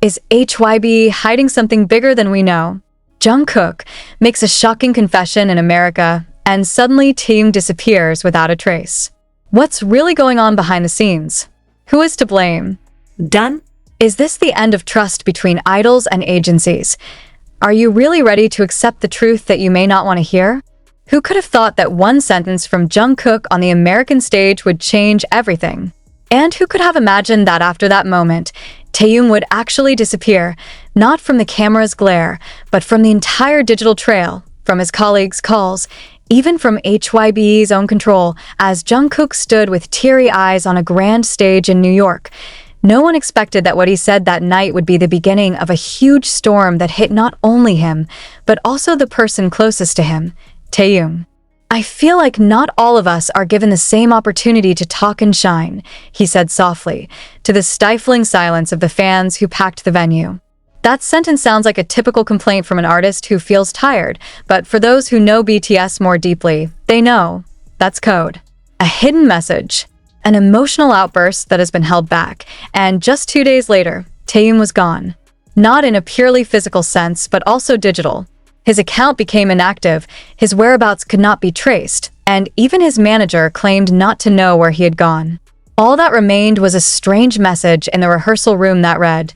Is HYBE hiding something bigger than we know? Jungkook makes a shocking confession in America, and suddenly Taehyung disappears without a trace. What's really going on behind the scenes? Who is to blame? Done? Is this the end of trust between idols and agencies? Are you really ready to accept the truth that you may not want to hear? Who could have thought that one sentence from Jungkook on the American stage would change everything? And who could have imagined that after that moment, Taehyung would actually disappear, not from the camera's glare, but from the entire digital trail, from his colleagues' calls, even from HYBE's own control, as Jungkook stood with teary eyes on a grand stage in New York. No one expected that what he said that night would be the beginning of a huge storm that hit not only him, but also the person closest to him, Taehyung. "I feel like not all of us are given the same opportunity to talk and shine," he said softly, to the stifling silence of the fans who packed the venue. That sentence sounds like a typical complaint from an artist who feels tired, but for those who know BTS more deeply, they know that's code. A hidden message, an emotional outburst that has been held back, and just 2 days later, Taehyung was gone. Not in a purely physical sense, but also digital. His account became inactive, his whereabouts could not be traced, and even his manager claimed not to know where he had gone. All that remained was a strange message in the rehearsal room that read,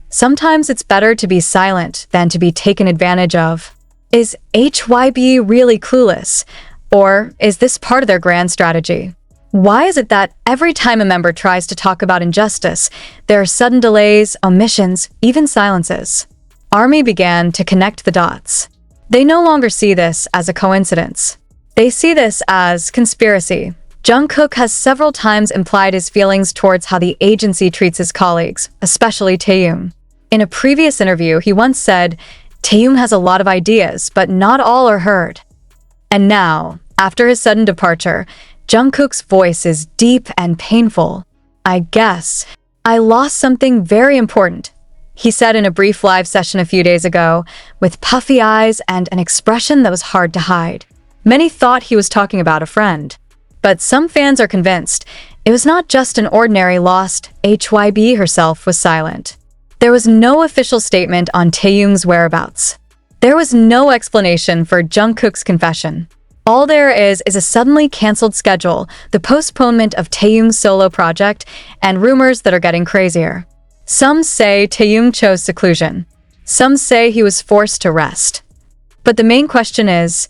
"Sometimes it's better to be silent than to be taken advantage of." Is HYBE really clueless? Or is this part of their grand strategy? Why is it that every time a member tries to talk about injustice, there are sudden delays, omissions, even silences? ARMY began to connect the dots. They no longer see this as a coincidence. They see this as conspiracy. Jungkook has several times implied his feelings towards how the agency treats his colleagues, especially Taehyung. In a previous interview, he once said, "Taehyung has a lot of ideas, but not all are heard." And now, after his sudden departure, Jungkook's voice is deep and painful. "I guess I lost something very important," he said in a brief live session a few days ago, with puffy eyes and an expression that was hard to hide. Many thought he was talking about a friend. But some fans are convinced it was not just an ordinary loss. HYBE herself was silent. There was no official statement on Taehyung's whereabouts. There was no explanation for Jungkook's confession. All there is a suddenly canceled schedule, the postponement of Taehyung's solo project, and rumors that are getting crazier. Some say Taehyung chose seclusion. Some say he was forced to rest. But the main question is,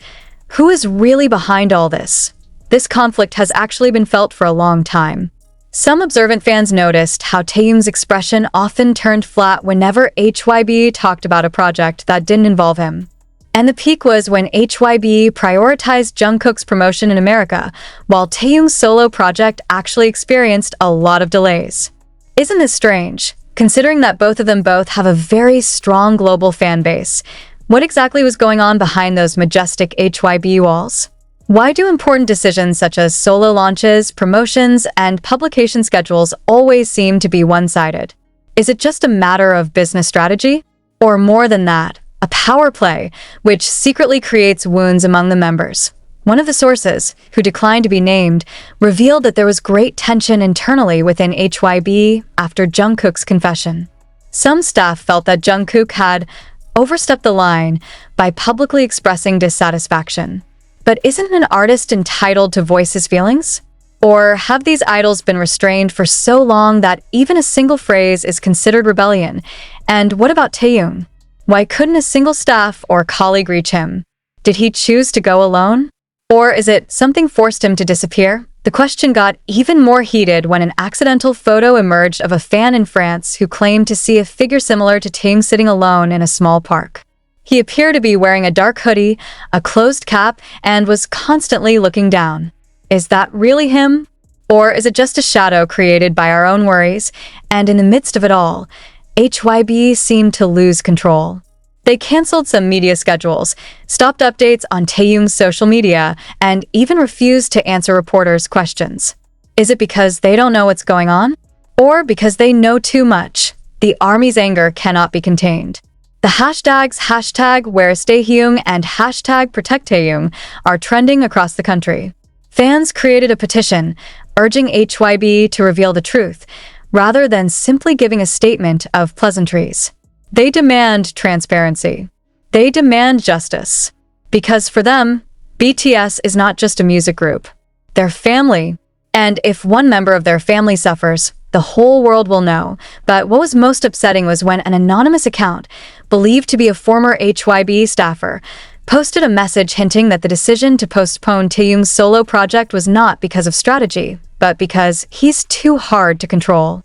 who is really behind all this? This conflict has actually been felt for a long time. Some observant fans noticed how Taehyung's expression often turned flat whenever HYBE talked about a project that didn't involve him. And the peak was when HYBE prioritized Jungkook's promotion in America, while Taehyung's solo project actually experienced a lot of delays. Isn't this strange? Considering that both of them have a very strong global fan base, what exactly was going on behind those majestic HYBE walls? Why do important decisions such as solo launches, promotions, and publication schedules always seem to be one-sided? Is it just a matter of business strategy? Or more than that, a power play, which secretly creates wounds among the members? One of the sources, who declined to be named, revealed that there was great tension internally within HYBE after Jungkook's confession. Some staff felt that Jungkook had overstepped the line by publicly expressing dissatisfaction. But isn't an artist entitled to voice his feelings? Or have these idols been restrained for so long that even a single phrase is considered rebellion? And what about Taehyung? Why couldn't a single staff or colleague reach him? Did he choose to go alone? Or is it something forced him to disappear? The question got even more heated when an accidental photo emerged of a fan in France who claimed to see a figure similar to Taehyung sitting alone in a small park. He appeared to be wearing a dark hoodie, a closed cap, and was constantly looking down. Is that really him? Or is it just a shadow created by our own worries? And in the midst of it all, HYBE seemed to lose control. They canceled some media schedules, stopped updates on Taehyung's social media, and even refused to answer reporters' questions. Is it because they don't know what's going on? Or because they know too much? The ARMY's anger cannot be contained. The hashtags #Where'sTaehyung and #ProtectTaehyung are trending across the country. Fans created a petition urging HYBE to reveal the truth, rather than simply giving a statement of pleasantries. They demand transparency. They demand justice. Because for them, BTS is not just a music group. They're family. And if one member of their family suffers, the whole world will know. But what was most upsetting was when an anonymous account, believed to be a former HYBE staffer, posted a message hinting that the decision to postpone Taehyung's solo project was not because of strategy, but because he's too hard to control.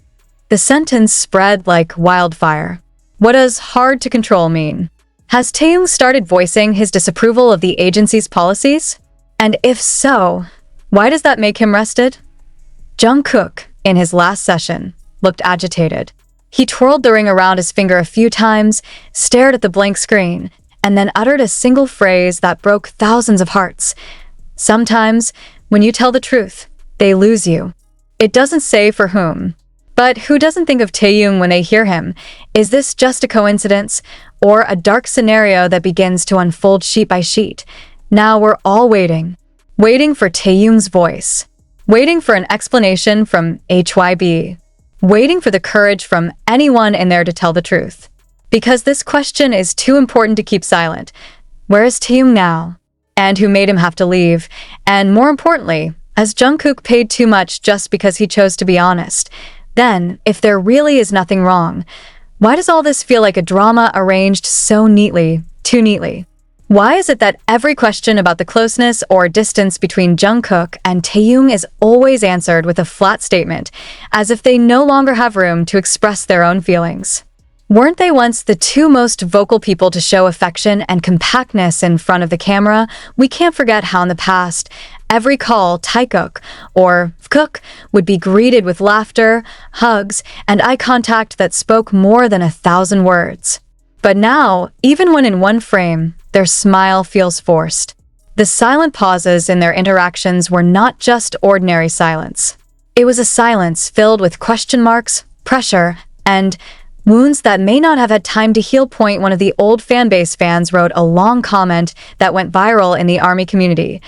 The sentence spread like wildfire. What does hard to control mean? Has Taehyung started voicing his disapproval of the agency's policies? And if so, why does that make him rested? Jungkook, in his last session, looked agitated. He twirled the ring around his finger a few times, stared at the blank screen, and then uttered a single phrase that broke thousands of hearts. Sometimes, when you tell the truth, they lose you. It doesn't say for whom. But who doesn't think of Taehyung when they hear him? Is this just a coincidence, or a dark scenario that begins to unfold sheet by sheet? Now we're all waiting for Taehyung's voice, waiting for an explanation from HYBE, waiting for the courage from anyone in there to tell the truth. Because this question is too important to keep silent. Where is Taehyung now? And who made him have to leave? And more importantly, has Jungkook paid too much just because he chose to be honest? Then, if there really is nothing wrong, why does all this feel like a drama arranged so neatly, too neatly? Why is it that every question about the closeness or distance between Jungkook and Taehyung is always answered with a flat statement, as if they no longer have room to express their own feelings? Weren't they once the two most vocal people to show affection and compactness in front of the camera? We can't forget how in the past, every call Taehyung or Jungkook would be greeted with laughter, hugs, and eye contact that spoke more than 1,000 words. But now, even when in one frame, their smile feels forced. The silent pauses in their interactions were not just ordinary silence. It was a silence filled with question marks, pressure, and wounds that may not have had time to heal. One of the old fanbase fans wrote a long comment that went viral in the ARMY community.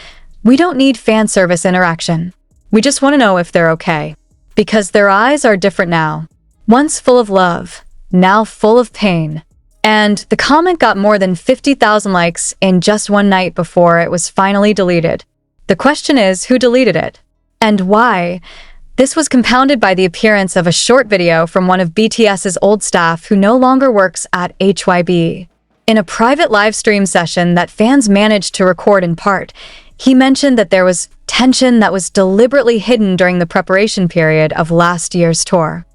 We don't need fan service interaction. We just want to know if they're okay. Because their eyes are different now. Once full of love, now full of pain. And the comment got more than 50,000 likes in just one night before it was finally deleted. The question is, who deleted it? And why? This was compounded by the appearance of a short video from one of BTS's old staff who no longer works at HYBE. In a private live stream session that fans managed to record in part, he mentioned that there was tension that was deliberately hidden during the preparation period of last year's tour.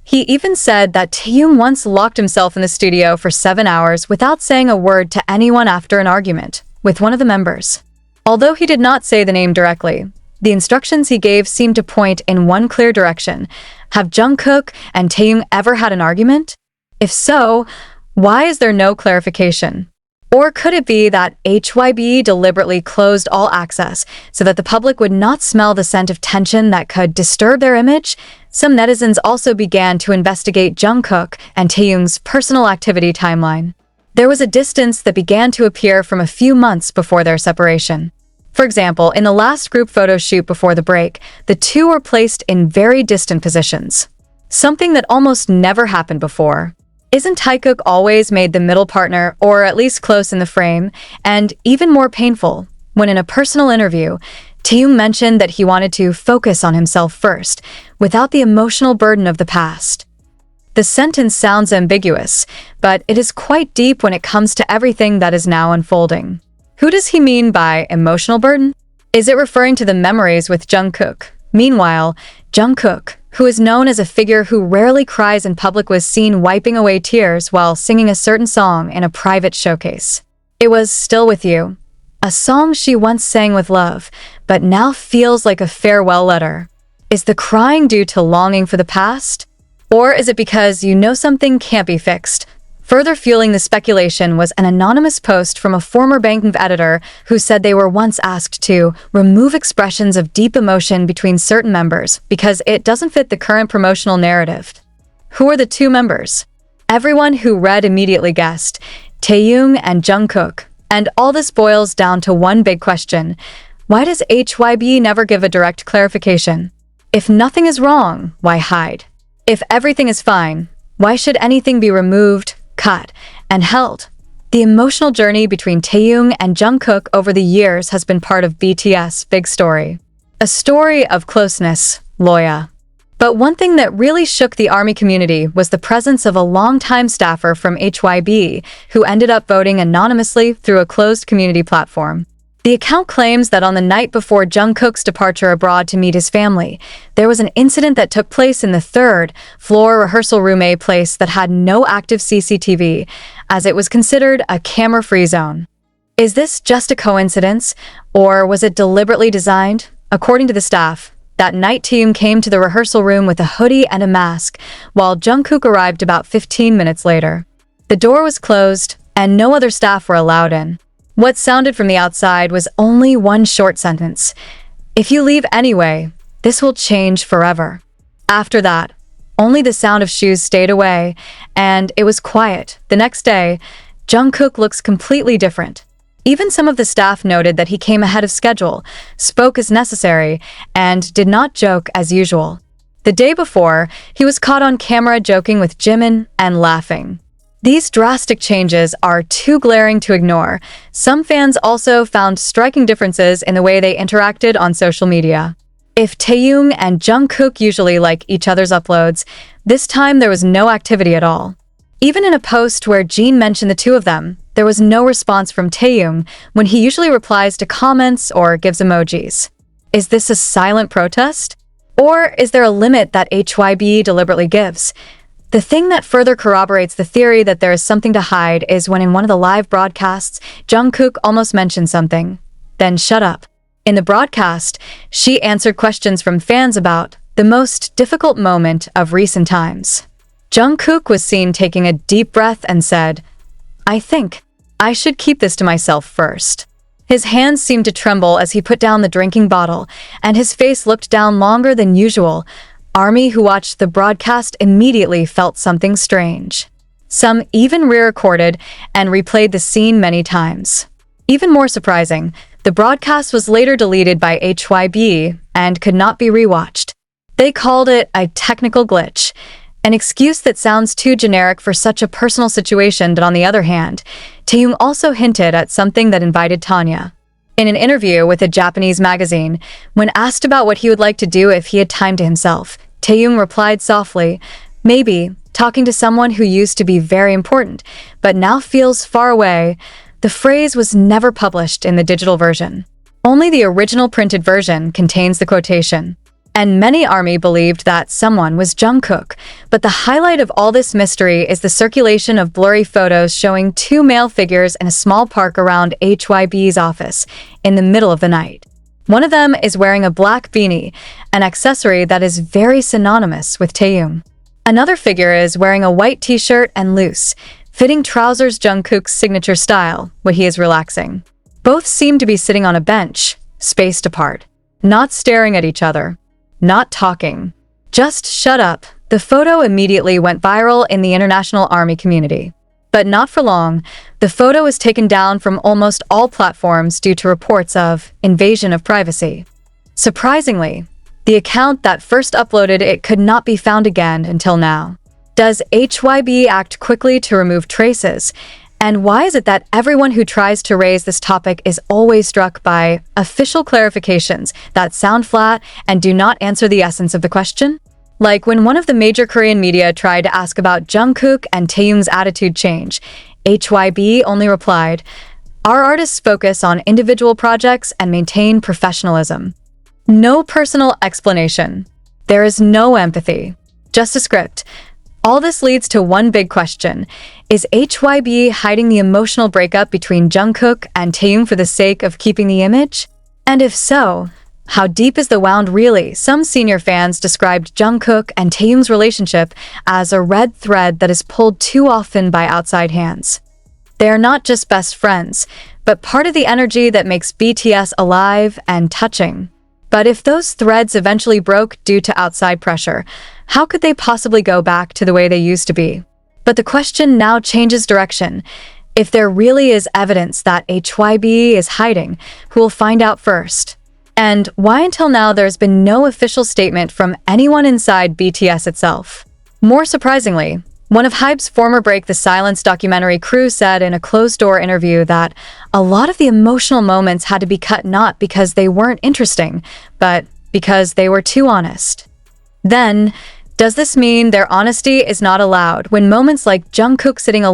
He even said that Taehyung once locked himself in the studio for 7 hours without saying a word to anyone after an argument with one of the members. Although he did not say the name directly, the instructions he gave seemed to point in one clear direction. Have Jungkook and Taehyung ever had an argument? If so, why is there no clarification? Or could it be that HYBE deliberately closed all access so that the public would not smell the scent of tension that could disturb their image? Some netizens also began to investigate Jungkook and Taehyung's personal activity timeline. There was a distance that began to appear from a few months before their separation. For example, in the last group photo shoot before the break, the two were placed in very distant positions. Something that almost never happened before. Isn't Taehyung always made the middle partner, or at least close in the frame? And even more painful, when in a personal interview, Taehyung mentioned that he wanted to focus on himself first, without the emotional burden of the past. The sentence sounds ambiguous, but it is quite deep when it comes to everything that is now unfolding. Who does he mean by emotional burden? Is it referring to the memories with Jungkook? Meanwhile, Jungkook, who is known as a figure who rarely cries in public, was seen wiping away tears while singing a certain song in a private showcase. It was Still With You, a song she once sang with love, but now feels like a farewell letter. Is the crying due to longing for the past? Or is it because you know something can't be fixed? Further fueling the speculation was an anonymous post from a former Bangtan editor who said they were once asked to remove expressions of deep emotion between certain members because it doesn't fit the current promotional narrative. Who are the two members? Everyone who read immediately guessed, Taehyung and Jungkook. And all this boils down to one big question. Why does HYBE never give a direct clarification? If nothing is wrong, why hide? If everything is fine, why should anything be removed, cut, and held? The emotional journey between Taehyung and Jungkook over the years has been part of BTS' big story. A story of closeness, loyalty. But one thing that really shook the ARMY community was the presence of a longtime staffer from HYBE who ended up voting anonymously through a closed community platform. The account claims that on the night before Jungkook's departure abroad to meet his family, there was an incident that took place in the third-floor rehearsal room A place that had no active CCTV, as it was considered a camera-free zone. Is this just a coincidence, or was it deliberately designed? According to the staff, that night Taehyung came to the rehearsal room with a hoodie and a mask, while Jungkook arrived about 15 minutes later. The door was closed, and no other staff were allowed in. What sounded from the outside was only one short sentence. If you leave anyway, this will change forever. After that, only the sound of shoes stayed away, and it was quiet. The next day, Jungkook looks completely different. Even some of the staff noted that he came ahead of schedule, spoke as necessary, and did not joke as usual. The day before, he was caught on camera joking with Jimin and laughing. These drastic changes are too glaring to ignore. Some fans also found striking differences in the way they interacted on social media. If Taehyung and Jungkook usually like each other's uploads, this time there was no activity at all. Even in a post where Jin mentioned the two of them, there was no response from Taehyung when he usually replies to comments or gives emojis. Is this a silent protest? Or is there a limit that HYBE deliberately gives? The thing that further corroborates the theory that there is something to hide is when in one of the live broadcasts, Jungkook almost mentioned something, then shut up. In the broadcast, she answered questions from fans about the most difficult moment of recent times. Jungkook was seen taking a deep breath and said, "I think I should keep this to myself first." His hands seemed to tremble as he put down the drinking bottle, and his face looked down longer than usual. ARMY who watched the broadcast immediately felt something strange. Some even re-recorded and replayed the scene many times. Even more surprising, the broadcast was later deleted by HYBE and could not be rewatched. They called it a technical glitch, an excuse that sounds too generic for such a personal situation, but on the other hand, Taehyung also hinted at something that invited Tanya. In an interview with a Japanese magazine, when asked about what he would like to do if he had time to himself, Taehyung replied softly, "Maybe talking to someone who used to be very important, but now feels far away." The phrase was never published in the digital version. Only the original printed version contains the quotation. And many ARMY believed that someone was Jungkook, but the highlight of all this mystery is the circulation of blurry photos showing two male figures in a small park around HYBE's office in the middle of the night. One of them is wearing a black beanie, an accessory that is very synonymous with Taehyung. Another figure is wearing a white t-shirt and loose, fitting trousers, Jungkook's signature style, when he is relaxing. Both seem to be sitting on a bench, spaced apart, not staring at each other. Not talking. Just shut up. The photo immediately went viral in the international ARMY community. But not for long. The photo was taken down from almost all platforms due to reports of invasion of privacy. Surprisingly, the account that first uploaded it could not be found again until now. Does HYBE act quickly to remove traces? And why is it that everyone who tries to raise this topic is always struck by official clarifications that sound flat and do not answer the essence of the question? Like when one of the major Korean media tried to ask about Jungkook and Taehyung's attitude change, HYBE only replied, "Our artists focus on individual projects and maintain professionalism." No personal explanation. There is no empathy. Just a script. All this leads to one big question. Is HYBE hiding the emotional breakup between Jungkook and Taehyung for the sake of keeping the image? And if so, how deep is the wound really? Some senior fans described Jungkook and Taehyung's relationship as a red thread that is pulled too often by outside hands. They are not just best friends, but part of the energy that makes BTS alive and touching. But if those threads eventually broke due to outside pressure, how could they possibly go back to the way they used to be? But the question now changes direction. If there really is evidence that HYBE is hiding, who will find out first? And why until now there's been no official statement from anyone inside BTS itself? More surprisingly, one of HYBE's former Break the Silence documentary crew said in a closed-door interview that a lot of the emotional moments had to be cut not because they weren't interesting, but because they were too honest. Then, does this mean their honesty is not allowed when moments like Jungkook sitting alone